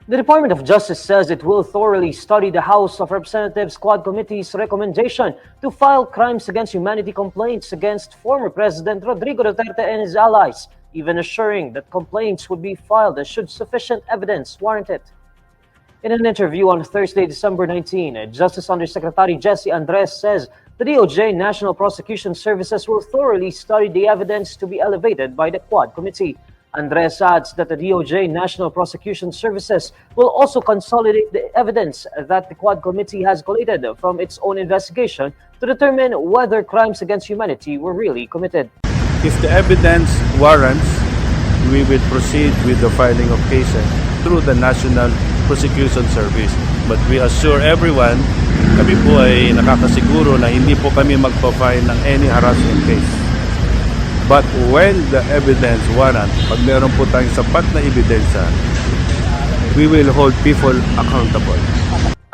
The Department of Justice says it will thoroughly study the House of Representatives Quad Committee's recommendation to file crimes against humanity complaints against former President Rodrigo Duterte and his allies, even assuring that complaints would be filed should sufficient evidence warrant it. In an interview on Thursday, December 19, Justice Undersecretary Jesse Andres says the DOJ National Prosecution Services will thoroughly study the evidence to be elevated by the Quad Committee. Andres adds that the DOJ National Prosecution Services will also consolidate the evidence that the Quad Committee has collated from its own investigation to determine whether crimes against humanity were really committed. If the evidence warrants, we will proceed with the filing of cases through the National Prosecution Service. But we assure everyone, kami po ay nakakasiguro na hindi po kami magpa-file ng any harassment case. But when the evidence warrant, pag meron po tayong sapat na ebidensya, we will hold people accountable.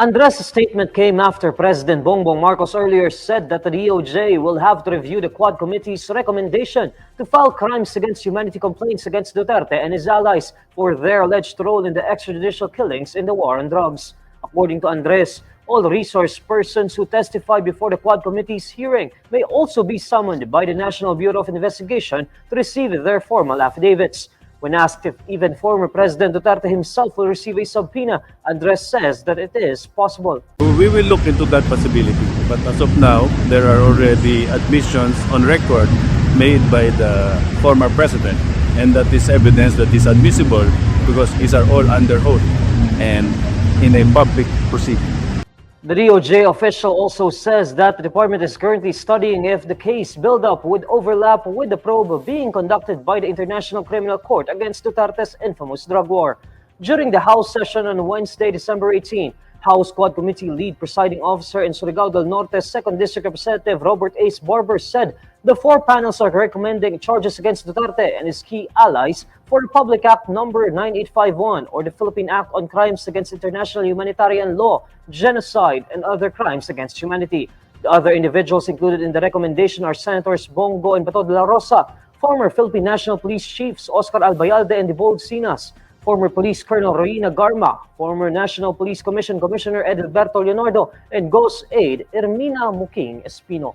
Andres' statement came after President Bongbong Marcos earlier said that the DOJ will have to review the Quad Committee's recommendation to file crimes against humanity complaints against Duterte and his allies for their alleged role in the extrajudicial killings in the war on drugs. According to Andres, all resource persons who testify before the Quad Committee's hearing may also be summoned by the National Bureau of Investigation to receive their formal affidavits. When asked if even former President Duterte himself will receive a subpoena, Andres says that it is possible. We will look into that possibility. But as of now, there are already admissions on record made by the former president, and that is evidence that is admissible because these are all under oath and in a public proceeding. The DOJ official also says that the department is currently studying if the case buildup would overlap with the probe being conducted by the International Criminal Court against Duterte's infamous drug war. During the House session on Wednesday, December 18, House Quad Committee Lead Presiding Officer in Surigao del Norte's 2nd District Representative Robert Ace Barber said the four panels are recommending charges against Duterte and his key allies for Republic Act No. 9851 or the Philippine Act on Crimes Against International Humanitarian Law, Genocide, and other crimes against humanity. The other individuals included in the recommendation are Senators Bongo and Bato de la Rosa, former Philippine National Police Chiefs Oscar Albayalde and Debold Sinas, former Police Colonel Roina Garma, former National Police Commission Commissioner Edilberto Leonardo, and Ghost Aide Ermina Muking Espino.